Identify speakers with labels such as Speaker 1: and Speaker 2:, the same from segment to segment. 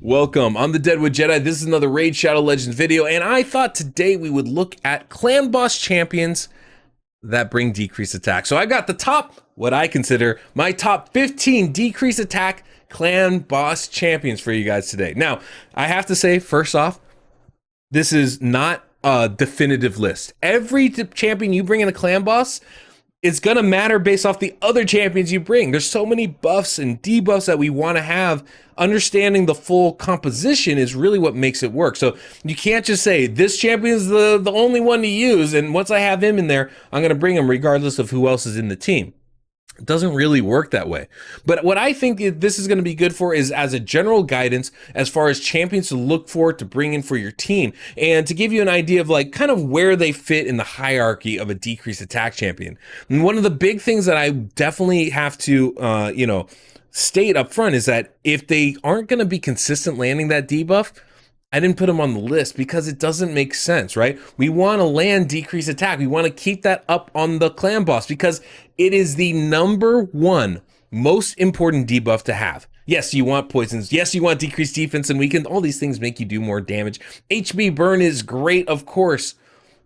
Speaker 1: Welcome, I'm the Deadwood Jedi. This is another Raid Shadow Legends video, and I thought today we would look at clan boss champions that bring decreased attack. So I got the top, what I consider my top 15 decreased attack clan boss champions for you guys today. Now, I have to say, first off, this is not a definitive list. Every champion you bring in a clan boss, it's gonna matter based off the other champions you bring. There's so many buffs and debuffs that we wanna have. Understanding the full composition is really what makes it work. So you can't just say, this champion is the only one to use, and once I have him in there, I'm gonna bring him regardless of who else is in the team. It doesn't really work that way. But what I think this is going to be good for is as a general guidance as far as champions to look for, to bring in for your team, and to give you an idea of like kind of where they fit in the hierarchy of a decreased attack champion. And one of the big things that I definitely have to, state up front is that if they aren't going to be consistent landing that debuff, I didn't put them on the list because it doesn't make sense, right? We want to land decreased attack. We want to keep that up on the clan boss because it is the #1 most important debuff to have. Yes, you want poisons. Yes, you want decreased defense and weaken. All these things make you do more damage. HB burn is great, of course,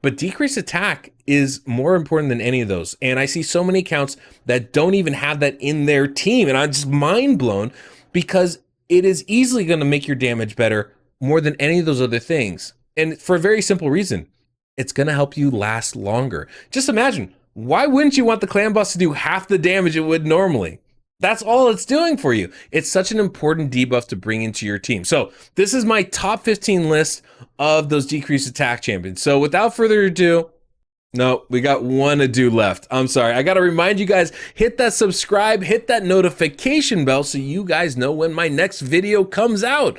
Speaker 1: but decreased attack is more important than any of those. And I see so many accounts that don't even have that in their team. And I'm just mind blown because it is easily going to make your damage better more than any of those other things. And for a very simple reason, it's gonna help you last longer. Just imagine, why wouldn't you want the clan boss to do half the damage it would normally? That's all it's doing for you. It's such an important debuff to bring into your team. So this is my top 15 list of those decreased attack champions. So without further ado, no, we got one ado left. I'm sorry. I got to remind you guys, hit that subscribe, hit that notification bell so you guys know when my next video comes out.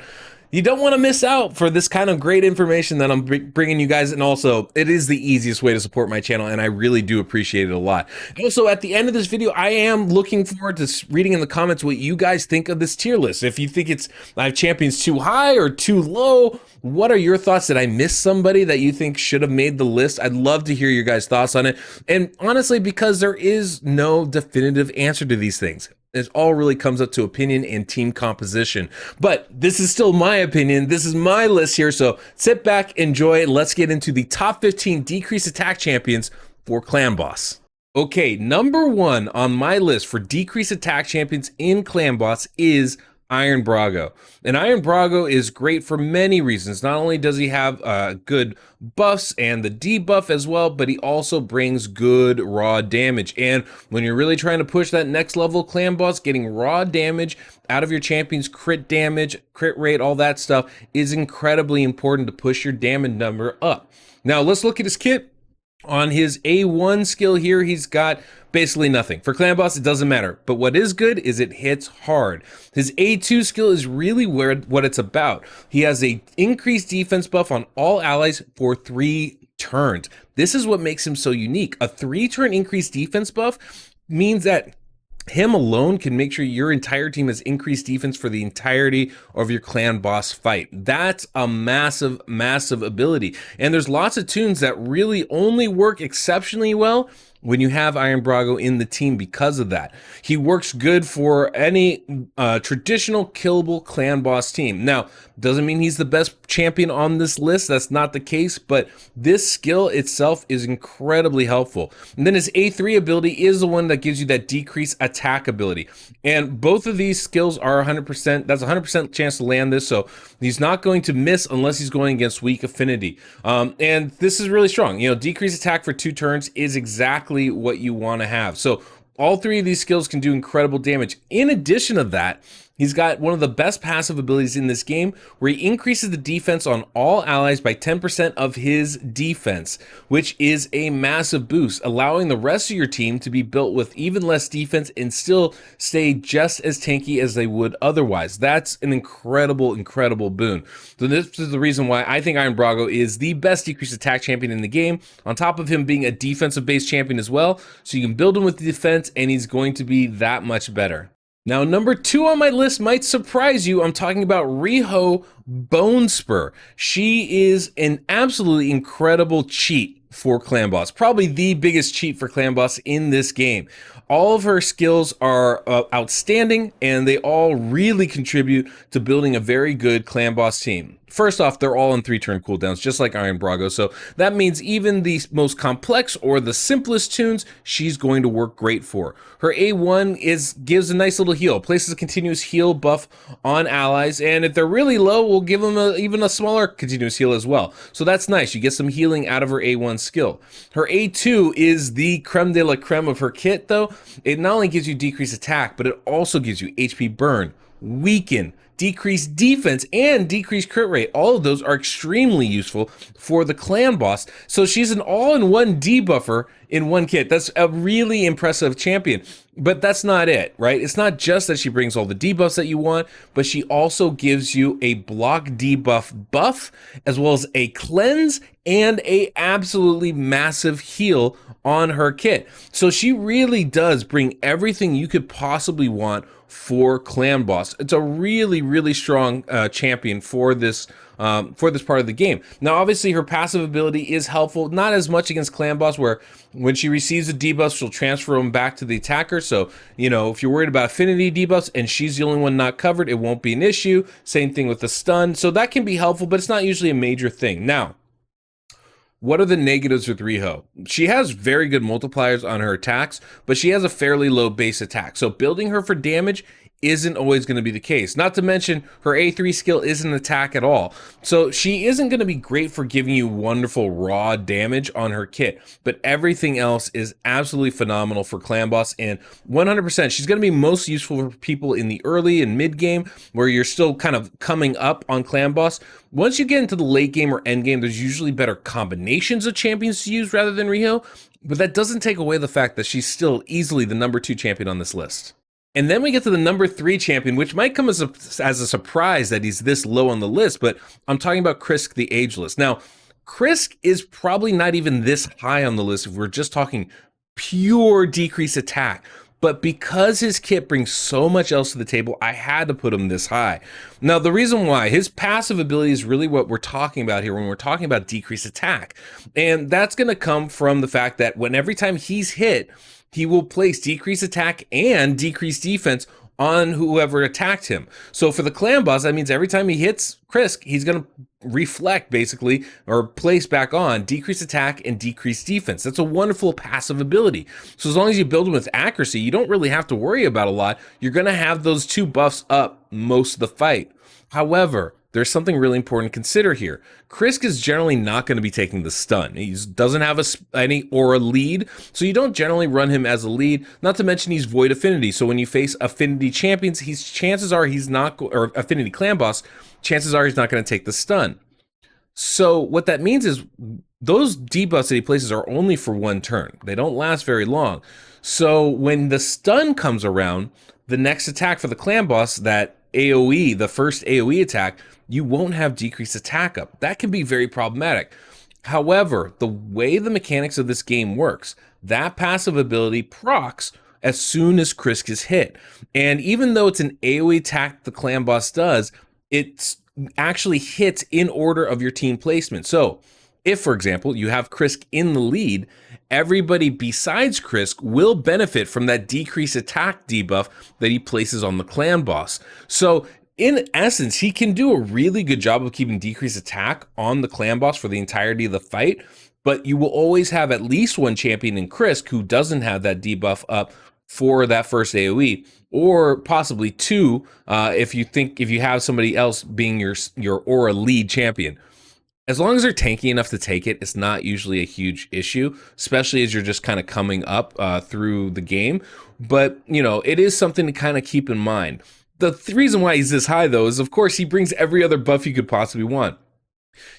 Speaker 1: You don't want to miss out for this kind of great information that I'm bringing you guys. And also, it is the easiest way to support my channel, and I really do appreciate it a lot. Also, at the end of this video, I am looking forward to reading in the comments what you guys think of this tier list. If you think I have champions too high or too low, what are your thoughts? Did I miss somebody that you think should have made the list? I'd love to hear your guys' thoughts on it. And honestly, because there is no definitive answer to these things. It all really comes up to opinion and team composition. But this is still my opinion. This is my list here. So sit back, enjoy, and let's get into the top 15 decreased attack champions for Clan Boss. Okay, #1 on my list for decreased attack champions in Clan Boss is Iron Brago. And Iron Brago is great for many reasons. Not only does he have good buffs and the debuff as well, but he also brings good raw damage. And when you're really trying to push that next level clan boss, getting raw damage out of your champion's crit damage, crit rate, all that stuff is incredibly important to push your damage number up. Now let's look at his kit. On his A1 skill here, he's got basically nothing. For clan boss, it doesn't matter. But what is good is it hits hard. His A2 skill is really what it's about. He has a increased defense buff on all allies for 3 turns. This is what makes him so unique. A 3-turn increased defense buff means that him alone can make sure your entire team has increased defense for the entirety of your clan boss fight. That's a massive, massive ability. And there's lots of tunes that really only work exceptionally well when you have Iron Brago in the team because of that. He works good for any traditional killable clan boss team. Now, doesn't mean he's the best champion on this list. That's not the case, but this skill itself is incredibly helpful. And then his A3 ability is the one that gives you that decreased attack ability. And both of these skills are 100%, that's 100% chance to land this, so he's not going to miss unless he's going against weak affinity. And this is really strong. You know, decreased attack for 2 turns is exactly what you want to have. So all 3 of these skills can do incredible damage. In addition to that, he's got one of the best passive abilities in this game where he increases the defense on all allies by 10% of his defense, which is a massive boost, allowing the rest of your team to be built with even less defense and still stay just as tanky as they would otherwise. That's an incredible, incredible boon. So this is the reason why I think Iron Brago is the best decreased attack champion in the game, on top of him being a defensive based champion as well. So you can build him with the defense and he's going to be that much better. Now, #2 on my list might surprise you. I'm talking about Riho Bonespur. She is an absolutely incredible cheat for Clan Boss. Probably the biggest cheat for Clan Boss in this game. All of her skills are outstanding, and they all really contribute to building a very good Clan Boss team. First off, they're all on 3-turn cooldowns, just like Iron Brago, so that means even the most complex or the simplest tunes, she's going to work great for. Her A1 gives a nice little heal, places a continuous heal buff on allies, and if they're really low, we'll give them even a smaller continuous heal as well. So that's nice, you get some healing out of her A1 skill. Her A2 is the creme de la creme of her kit though. It not only gives you decreased attack, but it also gives you HP burn, weaken, decreased defense, and decreased crit rate. All of those are extremely useful for the Clan Boss. So she's an all-in-one debuffer in one kit. That's a really impressive champion. But that's not it, right? It's not just that she brings all the debuffs that you want, but she also gives you a block debuff buff, as well as a cleanse and a absolutely massive heal on her kit. So she really does bring everything you could possibly want for Clan Boss. It's a really, really strong champion for this part of the game. Now, obviously, her passive ability is helpful, not as much against Clan Boss, where when she receives a debuff, she'll transfer them back to the attacker. So, you know, if you're worried about affinity debuffs and she's the only one not covered, it won't be an issue. Same thing with the stun. So that can be helpful, but it's not usually a major thing. Now, what are the negatives with Riho? She has very good multipliers on her attacks, but she has a fairly low base attack. So building her for damage isn't always going to be the case. Not to mention her A3 skill isn't an attack at all. So she isn't going to be great for giving you wonderful raw damage on her kit, but everything else is absolutely phenomenal for Clan Boss, and 100% she's going to be most useful for people in the early and mid game where you're still kind of coming up on Clan Boss. Once you get into the late game or end game, there's usually better combinations of champions to use rather than Riho, but that doesn't take away the fact that she's still easily the #2 champion on this list. And then we get to the #3 champion, which might come as a surprise that he's this low on the list, but I'm talking about Krisk the Ageless. Now, Krisk is probably not even this high on the list if we're just talking pure decreased attack. But because his kit brings so much else to the table, I had to put him this high. Now, the reason why, his passive ability is really what we're talking about here when we're talking about decreased attack. And that's going to come from the fact that every time he's hit, he will place decreased attack and decreased defense on whoever attacked him. So for the Clan Boss, that means every time he hits Krisk, he's going to reflect basically, or place back on decreased attack and decreased defense. That's a wonderful passive ability. So as long as you build him with accuracy, you don't really have to worry about a lot. You're going to have those two buffs up most of the fight. However, there's something really important to consider here. Krisk is generally not going to be taking the stun. He doesn't have any aura lead, so you don't generally run him as a lead. Not to mention he's void affinity, so when you face affinity champions, chances are he's not, or affinity Clan Boss, chances are he's not going to take the stun. So what that means is those debuffs that he places are only for one turn. They don't last very long. So when the stun comes around, the next attack for the Clan Boss, that AoE, the first AoE attack, you won't have decreased attack up. That can be very problematic. However, the way the mechanics of this game works, that passive ability procs as soon as Krisk is hit. And even though it's an AoE attack the Clan Boss does, it actually hits in order of your team placement. So if, for example, you have Krisk in the lead, everybody besides Krisk will benefit from that decreased attack debuff that he places on the Clan Boss. So in essence, he can do a really good job of keeping decreased attack on the Clan Boss for the entirety of the fight, but you will always have at least one champion in Krisk who doesn't have that debuff up for that first AoE, or possibly two if you have somebody else being your aura lead champion. As long as they're tanky enough to take it, it's not usually a huge issue, especially as you're just kind of coming up through the game. But, you know, it is something to kind of keep in mind. The reason why he's this high, though, is, of course, he brings every other buff you could possibly want.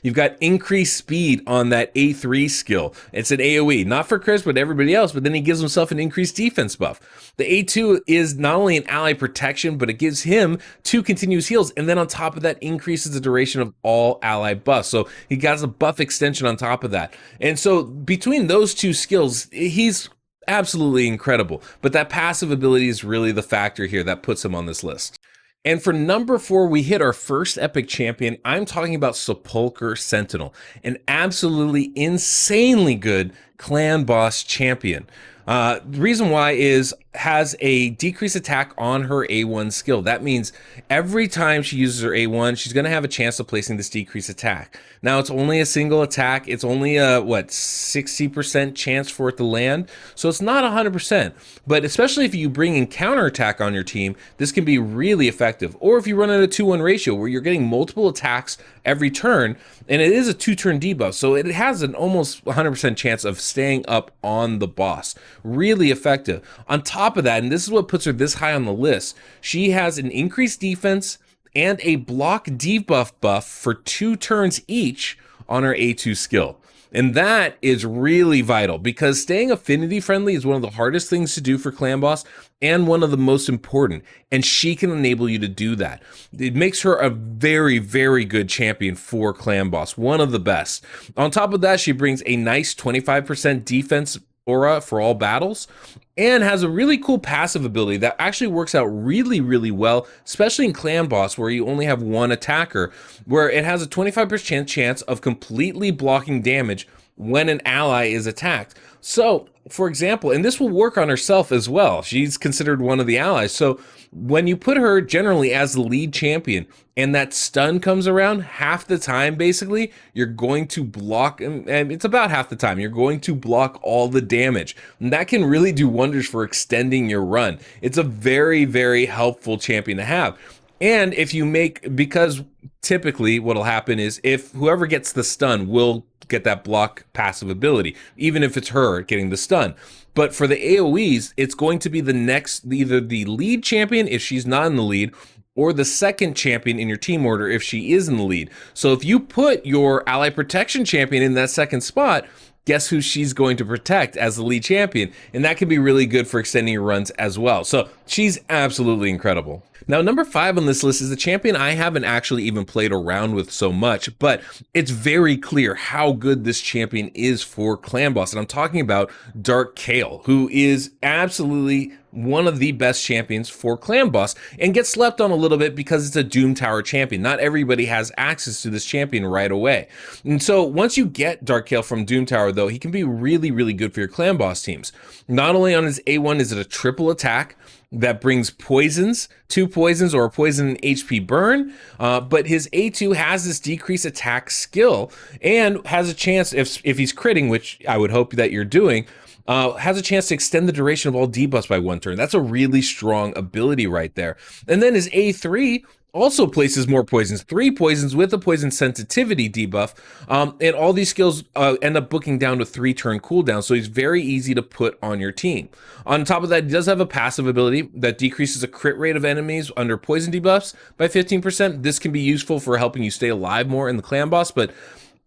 Speaker 1: You've got increased speed on that A3 skill. It's an AoE, not for Krisk, but everybody else, but then he gives himself an increased defense buff. The A2 is not only an ally protection, but it gives him 2 continuous heals, and then on top of that, increases the duration of all ally buffs. So he got a buff extension on top of that. And so between those 2 skills, he's absolutely incredible. But that passive ability is really the factor here that puts him on this list. And for number 4, we hit our first epic champion. I'm talking about Sepulchre Sentinel, an absolutely insanely good clan boss champion. The reason why is has a decreased attack on her A1 skill. That means every time she uses her A1, she's going to have a chance of placing this decreased attack. Now, it's only a single attack. It's only a, 60% chance for it to land. So it's not 100%. But especially if you bring in counterattack on your team, this can be really effective. Or if you run at a 2-1 ratio where you're getting multiple attacks every turn, and it is a 2-turn debuff, so it has an almost 100% chance of staying up on the boss. Really effective. On top of that, and this is what puts her this high on the list, she has an increased defense and a block debuff buff for 2 turns each on her A2 skill. And that is really vital because staying affinity friendly is one of the hardest things to do for Clan Boss and one of the most important. And she can enable you to do that. It makes her a very, very good champion for Clan Boss, one of the best. On top of that, she brings a nice 25% defense aura for all battles and has a really cool passive ability that actually works out really, really well, especially in Clan Boss where you only have one attacker, where it has a 25% chance of completely blocking damage when an ally is attacked. So, for example, and this will work on herself as well. She's considered one of the allies. So when you put her generally as the lead champion and that stun comes around, half the time, basically, you're going to block, and it's about half the time, you're going to block all the damage. And that can really do wonders for extending your run. It's a very, very helpful champion to have. And if you make, because typically what'll happen is if whoever gets the stun will get that block passive ability, even if it's her getting the stun. But for the AoEs, it's going to be the next, either the lead champion if she's not in the lead, or the second champion in your team order if she is in the lead. So if you put your ally protection champion in that second spot, guess who she's going to protect as the lead champion? And that can be really good for extending your runs as well. So she's absolutely incredible. Now, number 5 on this list is a champion I haven't actually even played around with so much, but it's very clear how good this champion is for Clan Boss. And I'm talking about Dark Kael, who is absolutely one of the best champions for Clan Boss and gets slept on a little bit because it's a Doom Tower champion. Not everybody has access to this champion right away. And so once you get Dark Kael from Doom Tower, though, he can be really, really good for your Clan Boss teams. Not only on his A1 is it a triple attack that brings poisons, 2 poisons or a poison and HP burn, but his A2 has this decreased attack skill and has a chance, if he's critting, which I would hope that you're doing, has a chance to extend the duration of all debuffs by 1 turn. That's a really strong ability right there. And then his A3 also places more poisons, 3 poisons with a poison sensitivity debuff, and all these skills end up booking down to 3-turn cooldown, so he's very easy to put on your team. On top of that, he does have a passive ability that decreases the crit rate of enemies under poison debuffs by 15%. This can be useful for helping you stay alive more in the Clan Boss, but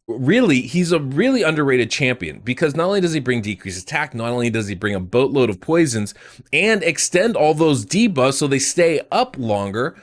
Speaker 1: really, he's a really underrated champion because not only does he bring decreased attack, not only does he bring a boatload of poisons and extend all those debuffs so they stay up longer,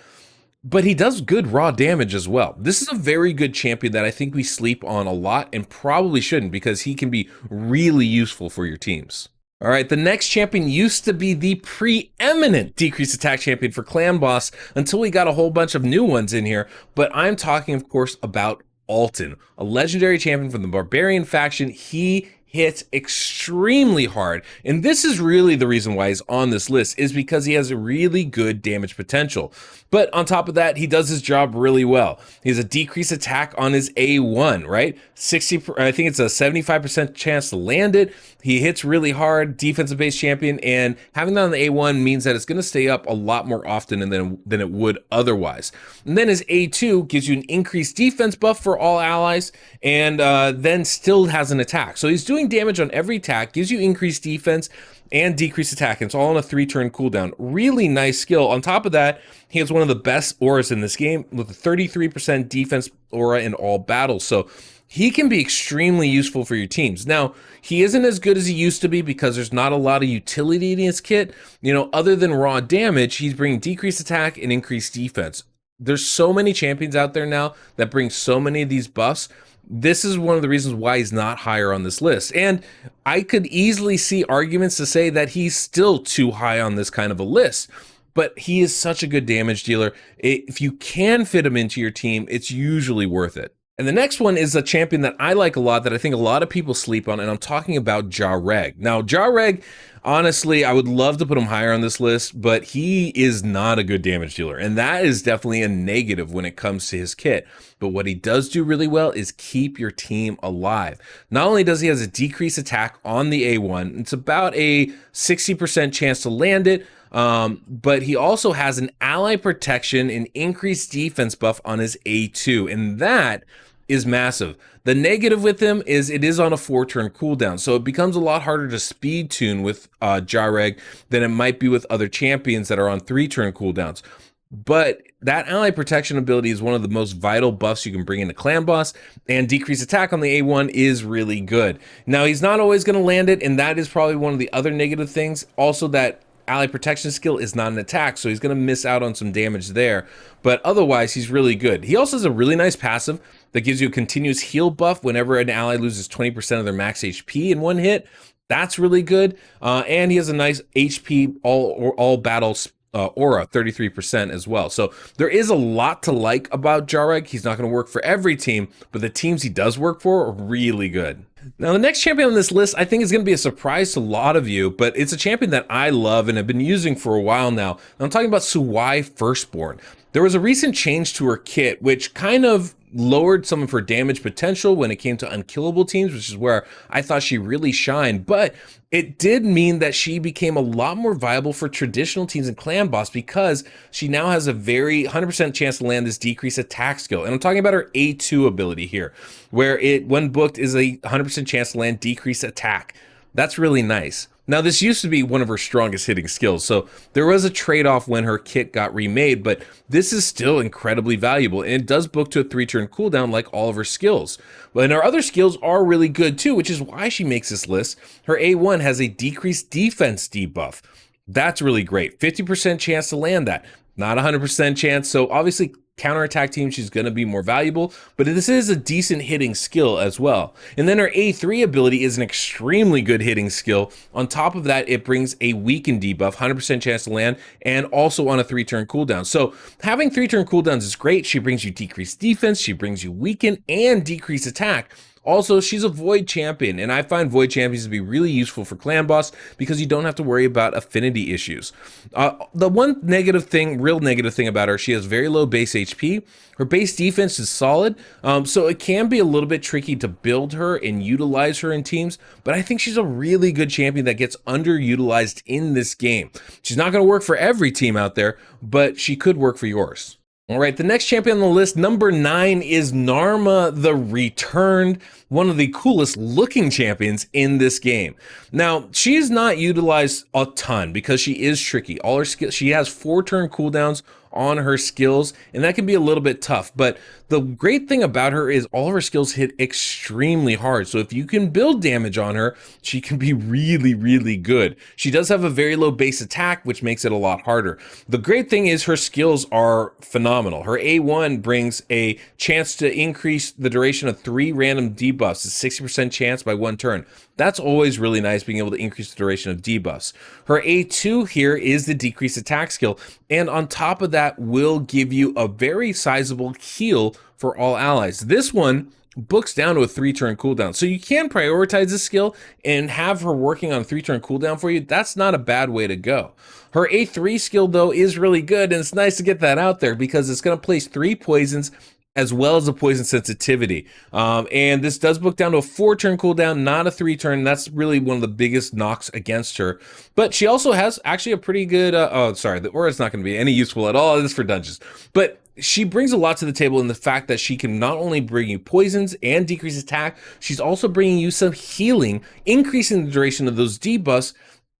Speaker 1: but he does good raw damage as well. This is a very good champion that I think we sleep on a lot and probably shouldn't because he can be really useful for your teams. All right, the next champion used to be the preeminent decreased attack champion for Clan Boss until we got a whole bunch of new ones in here, but I'm talking, of course, about Alton, a legendary champion from the Barbarian faction. He hits extremely hard, and this is really the reason why he's on this list, is because he has a really good damage potential. But on top of that, he does his job really well. He has a decreased attack on his A1, right? I think it's a 75% chance to land it. He hits really hard, defensive-based champion, and having that on the A1 means that it's going to stay up a lot more often than it would otherwise. And then his A2 gives you an increased defense buff for all allies, and then still has an attack. So he's doing damage on every attack, gives you increased defense and decreased attack, and it's all on a 3-turn cooldown. Really nice skill. On top of that, he has one of the best auras in this game with a 33% defense aura in all battles. So he can be extremely useful for your teams. Now, he isn't as good as he used to be because there's not a lot of utility in his kit. You know, other than raw damage, he's bringing decreased attack and increased defense. There's so many champions out there now that bring so many of these buffs. This is one of the reasons why he's not higher on this list. And I could easily see arguments to say that he's still too high on this kind of a list. but he is such a good damage dealer. If you can fit him into your team, it's usually worth it. And the next one is a champion that I like a lot that I think a lot of people sleep on, and I'm talking about Jareg. Now, Jareg, honestly, I would love to put him higher on this list, but he is not a good damage dealer, and that is definitely a negative when it comes to his kit. But what he does do really well is keep your team alive. Not only does he have a decreased attack on the A1, it's about a 60% chance to land it, but he also has an ally protection and increased defense buff on his A2, and that is massive. The negative with him is it is on a 4-turn cooldown, so it becomes a lot harder to speed tune with Jareg than it might be with other champions that are on 3-turn cooldowns. But that ally protection ability is one of the most vital buffs you can bring into Clan Boss, and decreased attack on the A1 is really good. Now, he's not always going to land it, and that is probably one of the other negative things. Also, that ally protection skill is not an attack, so he's going to miss out on some damage there, but otherwise he's really good. He also has a really nice passive that gives you a continuous heal buff whenever an ally loses 20% of their max HP in one hit. That's really good, and he has a nice HP all battles aura, 33% as well. So there is a lot to like about Jareg. He's not going to work for every team, but the teams he does work for are really good. Now, the next champion on this list, I think, is going to be a surprise to a lot of you, but it's a champion that I love and have been using for a while now. I'm talking about Suwai Firstborn. There was a recent change to her kit, which kind of lowered some of her damage potential when it came to unkillable teams, which is where I thought she really shined, but it did mean that she became a lot more viable for traditional teams in Clan Boss because she now has a very 100% chance to land this decreased attack skill. And I'm talking about her A2 ability here, where it, when booked, is a 100% chance to land decreased attack. That's really nice. Now, this used to be one of her strongest hitting skills, so there was a trade-off when her kit got remade, but this is still incredibly valuable, and it does book to a 3-turn cooldown like all of her skills. But her other skills are really good too, which is why she makes this list. Her A1 has a decreased defense debuff. That's really great. 50% chance to land that. Not 100% chance, so obviously counterattack team, she's going to be more valuable, but this is a decent hitting skill as well. And then her A3 ability is an extremely good hitting skill. On top of that, it brings a weaken debuff, 100% chance to land, and also on a 3-turn cooldown. So having 3-turn cooldowns is great. She brings you decreased defense, she brings you weaken and decreased attack. Also, she's a Void champion, and I find Void champions to be really useful for Clan Boss because you don't have to worry about affinity issues. The one negative thing, real negative thing about her, she has very low base HP. Her base defense is solid, so it can be a little bit tricky to build her and utilize her in teams, but I think she's a really good champion that gets underutilized in this game. She's not going to work for every team out there, but she could work for yours. All right, the next champion on the list, number 9, is Narma the Returned, one of the coolest looking champions in this game. Now, she is not utilized a ton because she is tricky. All her skills, she has 4-turn cooldowns on her skills, and that can be a little bit tough. But the great thing about her is all of her skills hit extremely hard. So if you can build damage on her, she can be really, really good. She does have a very low base attack, which makes it a lot harder. The great thing is her skills are phenomenal. Her A1 brings a chance to increase the duration of 3 random debuffs, a 60% chance by 1 turn. That's always really nice, being able to increase the duration of debuffs. Her A2 here is the decreased attack skill, and on top of that will give you a very sizable heal for all allies. This one books down to a 3-turn cooldown, so you can prioritize this skill and have her working on a 3-turn cooldown for you. That's not a bad way to go. Her A3 skill, though, is really good, and it's nice to get that out there because it's going to place 3 poisons as well as a poison sensitivity. And this does book down to a 4-turn cooldown, not a 3-turn. That's really one of the biggest knocks against her. But she also has actually a pretty good, the aura's not going to be any useful at all. This is for dungeons. But she brings a lot to the table in the fact that she can not only bring you poisons and decrease attack, she's also bringing you some healing, increasing the duration of those debuffs,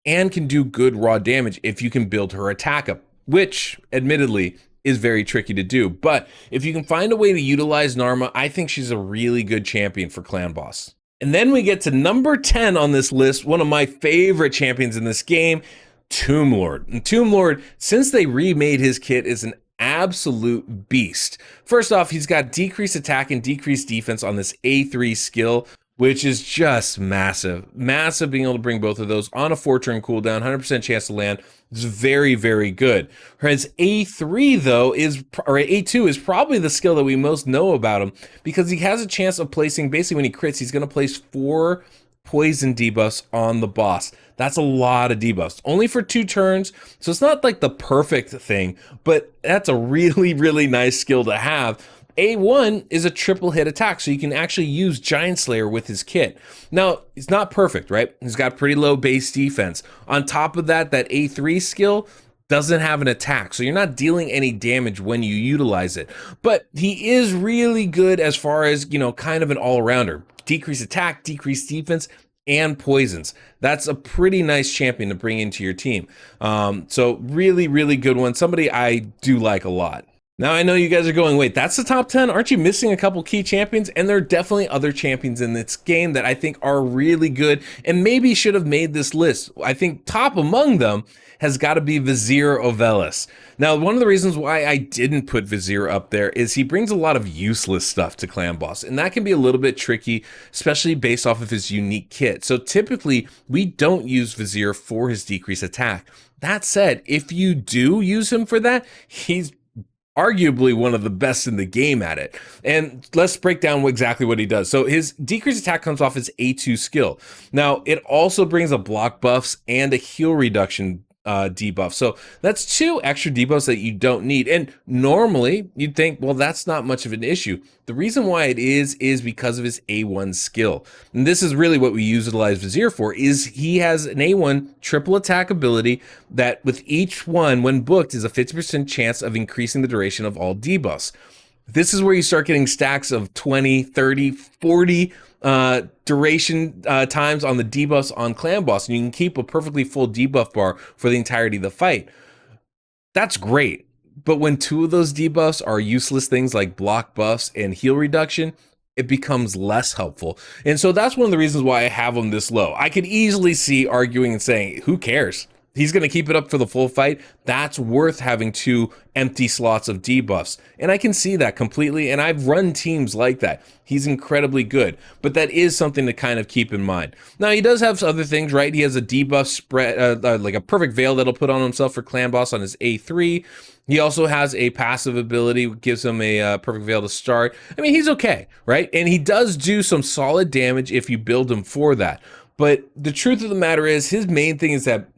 Speaker 1: and can do good raw damage if you can build her attack up, which admittedly is very tricky to do. But if you can find a way to utilize Narma, I think she's a really good champion for Clan Boss. And then we get to number 10 on this list, one of my favorite champions in this game, Tomb Lord. And Tomb Lord, since they remade his kit, is an absolute beast. First off, he's got decreased attack and decreased defense on this A3 skill, which is just massive. Massive being able to bring both of those on a 4-turn cooldown, 100% chance to land. It's very, very good. Whereas A3 though or A2 is probably the skill that we most know about him, because he has a chance of placing, basically when he crits, he's going to place 4 poison debuffs on the boss. That's a lot of debuffs, only for 2 turns. So it's not like the perfect thing, but that's a really, really nice skill to have. A1 is a triple hit attack, so you can actually use Giant Slayer with his kit. Now, it's not perfect, right? He's got pretty low base defense. On top of that, that A3 skill doesn't have an attack, so you're not dealing any damage when you utilize it. But he is really good as far as, kind of an all-rounder. Decrease attack, decrease defense, and poisons. That's a pretty nice champion to bring into your team. So really, really good one. Somebody I do like a lot. Now, I know you guys are going, wait, that's the top 10? Aren't you missing a couple key champions? And there are definitely other champions in this game that I think are really good and maybe should have made this list. I think top among them has got to be Vizier Ovelis. Now, one of the reasons why I didn't put Vizier up there is he brings a lot of useless stuff to Clan Boss, and that can be a little bit tricky, especially based off of his unique kit. So typically, we don't use Vizier for his decrease attack. That said, if you do use him for that, he's arguably one of the best in the game at it. And let's break down exactly what he does. So his decreased attack comes off his A2 skill. Now, it also brings a block buffs and a heal reduction debuff. So that's 2 extra debuffs that you don't need. And normally you'd think, well, that's not much of an issue. The reason why it is because of his A1 skill. And this is really what we utilize Vizier for, is he has an A1 triple attack ability that with each one, when booked, is a 50% chance of increasing the duration of all debuffs. This is where you start getting stacks of 20, 30, 40 duration times on the debuffs on Clan Boss, and you can keep a perfectly full debuff bar for the entirety of the fight. That's great, but when 2 of those debuffs are useless things like block buffs and heal reduction, it becomes less helpful. And so that's one of the reasons why I have him this low. I could easily see arguing and saying, who cares? He's going to keep it up for the full fight. That's worth having 2 empty slots of debuffs. And I can see that completely. And I've run teams like that. He's incredibly good. But that is something to kind of keep in mind. Now, he does have other things, right? He has a debuff spread, like a perfect veil that'll put on himself for Clan Boss on his A3. He also has a passive ability, which gives him a perfect veil to start. I mean, he's okay, right? And he does do some solid damage if you build him for that. But the truth of the matter is, his main thing is that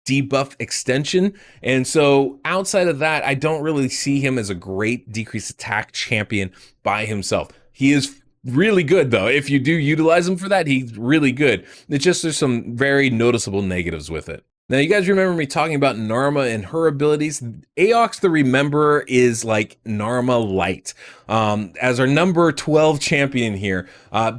Speaker 1: debuff extension, and so outside of that, I don't really see him as a great decreased attack champion by himself. He is really good though. If you do utilize him for that, he's really good. It's just there's some very noticeable negatives with it. Now, you guys remember me talking about Narma and her abilities. Aox the Rememberer is like Narma light. As our number 12 champion here,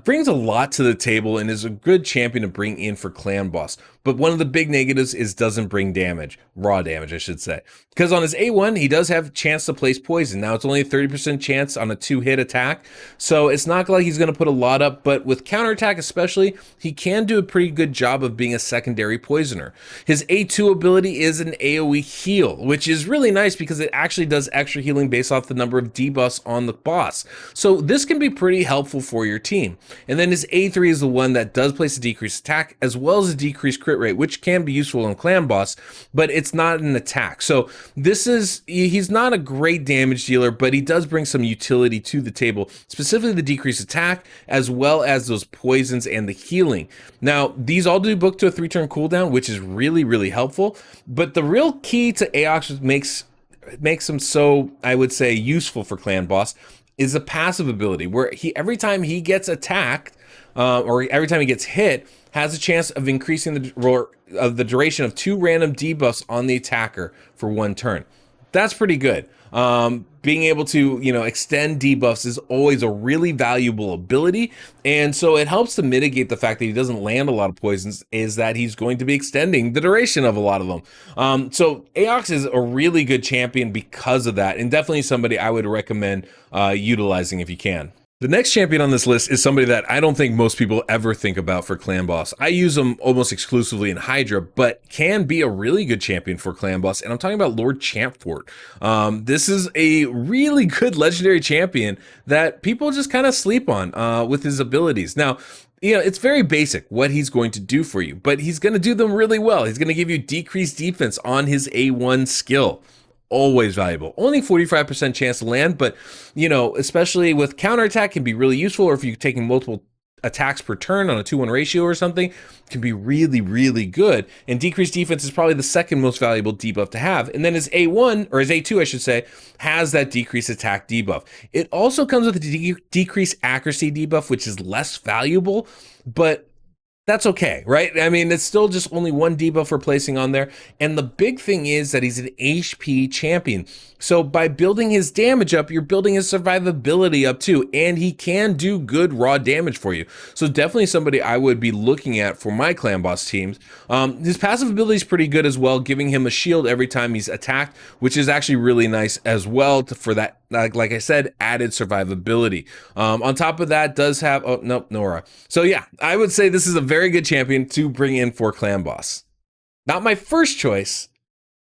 Speaker 1: brings a lot to the table and is a good champion to bring in for Clan Boss. But one of the big negatives is doesn't bring damage, raw damage, I should say. Because on his A1, he does have a chance to place poison. Now, it's only a 30% chance on a 2-hit attack. So it's not like he's going to put a lot up, but with counterattack especially, he can do a pretty good job of being a secondary poisoner. His A2 ability is an AoE heal, which is really nice because it actually does extra healing based off the number of debuffs on the boss. So this can be pretty helpful for your team. And then his A3 is the one that does place a decreased attack as well as a decreased crit rate, which can be useful in Clan Boss, but it's not an attack. So he's not a great damage dealer, but he does bring some utility to the table, specifically the decreased attack as well as those poisons and the healing. Now, these all do book to a 3-turn cooldown, which is really, really helpful. But the real key to Aox makes him so, I would say, useful for Clan Boss is a passive ability where every time he gets attacked or every time he gets hit, has a chance of increasing the duration of 2 random debuffs on the attacker for 1 turn. That's pretty good. Being able to, extend debuffs is always a really valuable ability. And so it helps to mitigate the fact that he doesn't land a lot of poisons, is that he's going to be extending the duration of a lot of them. So Aox is a really good champion because of that, and definitely somebody I would recommend utilizing if you can. The next champion on this list is somebody that I don't think most people ever think about for Clan Boss. I use him almost exclusively in Hydra, but can be a really good champion for Clan Boss, and I'm talking about Lord Champfort. This is a really good legendary champion that people just kind of sleep on with his abilities. Now, it's very basic what he's going to do for you, but he's going to do them really well. He's going to give you decreased defense on his A1 skill. Always valuable. Only 45% chance to land, but, especially with counterattack can be really useful, or if you're taking multiple attacks per turn on a 2-1 ratio or something, can be really, really good. And decreased defense is probably the second most valuable debuff to have. And then his A1, or his A2, I should say, has that decreased attack debuff. It also comes with a decreased accuracy debuff, which is less valuable, but that's okay, right? I mean, it's still just only one debuff we're placing on there. And the big thing is that he's an HP champion. So by building his damage up, you're building his survivability up too. And he can do good raw damage for you. So definitely somebody I would be looking at for my clan boss teams. His passive ability is pretty good as well, giving him a shield every time he's attacked, which is actually really nice as well for that, like I said, added survivability. On top of that, does have, oh, nope, Nora. So yeah, I would say this is a very good champion to bring in for clan boss. Not my first choice,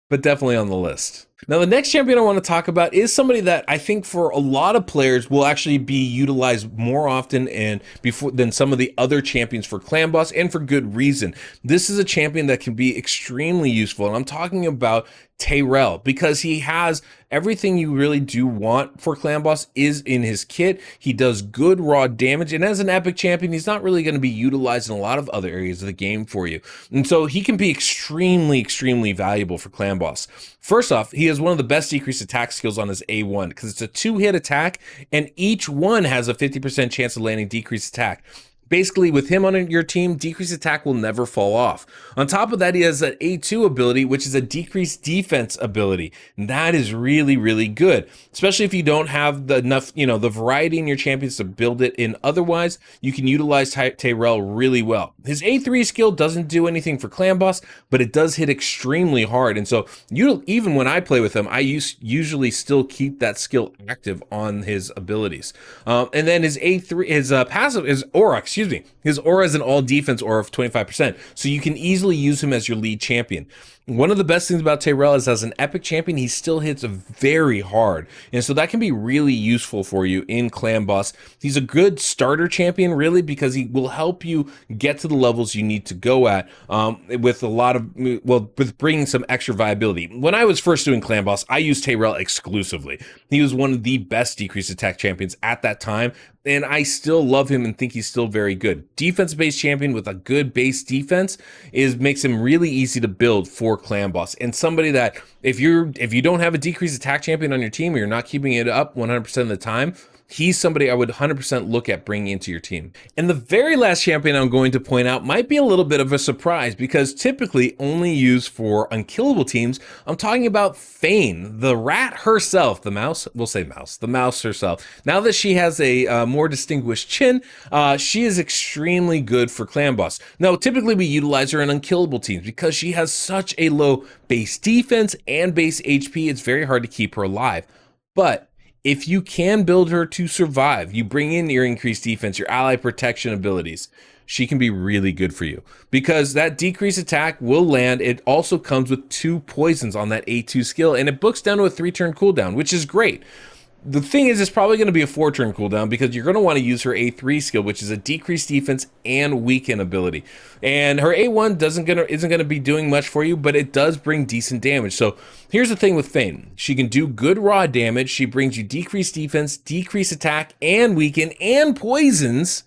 Speaker 1: but definitely on the list. Now, the next champion I want to talk about is somebody that I think for a lot of players will actually be utilized more often and before than some of the other champions for clan boss, and for good reason. This is a champion that can be extremely useful, and I'm talking about Tayrel, because he has everything you really do want for clan boss is in his kit. He does good raw damage, and as an epic champion, he's not really going to be utilized in a lot of other areas of the game for you. And so he can be extremely, extremely valuable for clan boss. First off, he has one of the best decreased attack skills on his A1 because it's a 2-hit attack, and each one has a 50% chance of landing decreased attack. Basically, with him on your team, decreased attack will never fall off. On top of that, he has an A2 ability, which is a decreased defense ability. And that is really, really good, especially if you don't have enough, the variety in your champions to build it in. Otherwise, you can utilize Tayrel really well. His A3 skill doesn't do anything for clan boss, but it does hit extremely hard. And so even when I play with him, I usually still keep that skill active on his abilities. And then his A3, his passive, his aura, his aura is an all defense aura of 25%, so you can easily use him as your lead champion. One of the best things about Tayrel is as an epic champion, he still hits very hard. And so that can be really useful for you in clan boss. He's a good starter champion, really, because he will help you get to the levels you need to go at with a lot of, with bringing some extra viability. When I was first doing clan boss, I used Tayrel exclusively. He was one of the best decreased attack champions at that time, and I still love him and think he's still very good. Defense-based champion with a good base defense makes him really easy to build for clan boss, and somebody that if you don't have a decreased attack champion on your team, or you're not keeping it up 100% of the time, he's somebody I would 100% look at bringing into your team. And the very last champion I'm going to point out might be a little bit of a surprise, because typically only used for unkillable teams. I'm talking about Fane, the rat herself, the mouse, we'll say mouse, the mouse herself. Now that she has a more distinguished chin, she is extremely good for clan boss. Now, typically we utilize her in unkillable teams because she has such a low base defense and base HP, it's very hard to keep her alive. But if you can build her to survive, you bring in your increased defense, your ally protection abilities, she can be really good for you because that decreased attack will land. It also comes with 2 poisons on that A2 skill, and it books down to a 3-turn cooldown, which is great. The thing is, it's probably going to be a 4-turn cooldown because you're going to want to use her A3 skill, which is a decreased defense and weaken ability. And her A1 isn't going to be doing much for you, but it does bring decent damage. So here's the thing with Fane. She can do good raw damage. She brings you decreased defense, decreased attack, and weaken, and poisons.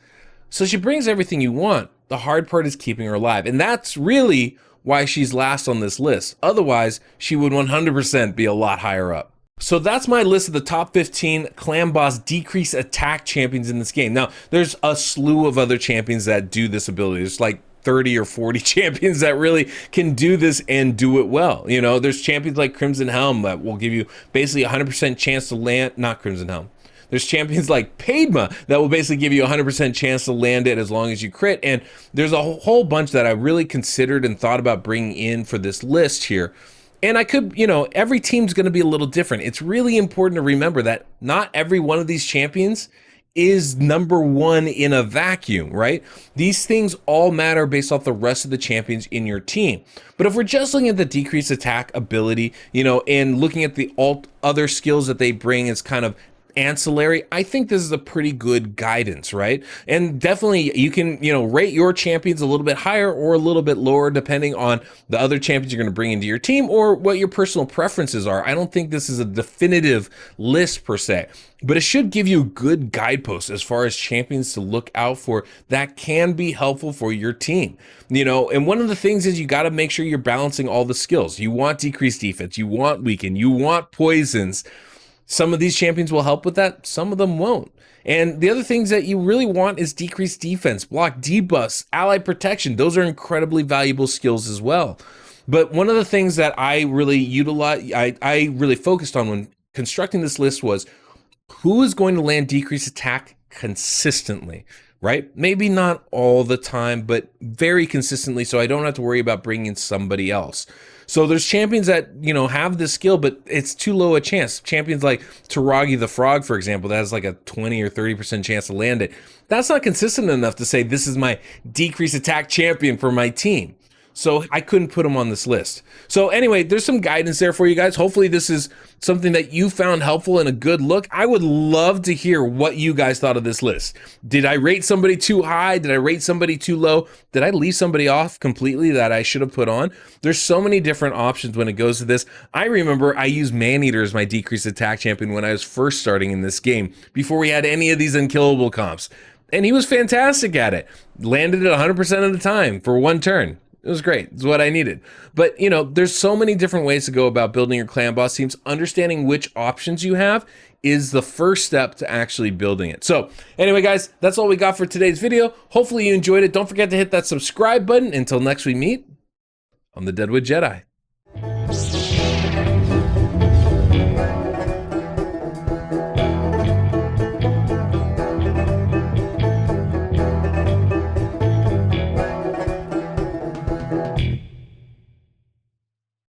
Speaker 1: So she brings everything you want. The hard part is keeping her alive. And that's really why she's last on this list. Otherwise, she would 100% be a lot higher up. So that's my list of the top 15 clan boss decrease attack champions in this game. Now, there's a slew of other champions that do this ability. There's like 30 or 40 champions that really can do this and do it well. There's champions like Crimson Helm that will give you basically 100% chance to land, not Crimson Helm. There's champions like Padma that will basically give you 100% chance to land it as long as you crit. And there's a whole bunch that I really considered and thought about bringing in for this list here. And I could, every team's going to be a little different. It's really important to remember that not every one of these champions is number one in a vacuum, right? These things all matter based off the rest of the champions in your team. But if we're just looking at the decreased attack ability, and looking at the other skills that they bring as kind of ancillary, I think this is a pretty good guidance, right? And definitely you can, rate your champions a little bit higher or a little bit lower depending on the other champions you're going to bring into your team or what your personal preferences are. I don't think this is a definitive list per se, but it should give you good guideposts as far as champions to look out for that can be helpful for your team. And one of the things is you got to make sure you're balancing all the skills. You want decreased defense, you want weaken, you want poisons. Some of these champions will help with that, some of them won't. And the other things that you really want is decreased defense, block debuffs, ally protection. Those are incredibly valuable skills as well. But one of the things that I really utilize, I really focused on when constructing this list was who is going to land decreased attack consistently, right? Maybe not all the time, but very consistently, so I don't have to worry about bringing somebody else. So there's champions that, have this skill, but it's too low a chance. Champions like Taragi the Frog, for example, that has like a 20 or 30% chance to land it. That's not consistent enough to say this is my decreased attack champion for my team. So I couldn't put him on this list. So anyway, there's some guidance there for you guys. Hopefully this is something that you found helpful and a good look. I would love to hear what you guys thought of this list. Did I rate somebody too high? Did I rate somebody too low? Did I leave somebody off completely that I should have put on? There's so many different options when it goes to this. I remember I used Maneater as my decreased attack champion when I was first starting in this game, before we had any of these unkillable comps. And he was fantastic at it. Landed it 100% of the time for one turn. It was great. It's what I needed. But, there's so many different ways to go about building your clan boss teams. Understanding which options you have is the first step to actually building it. So anyway, guys, that's all we got for today's video. Hopefully you enjoyed it. Don't forget to hit that subscribe button. Until next we meet, I'm the Deadwood Jedi.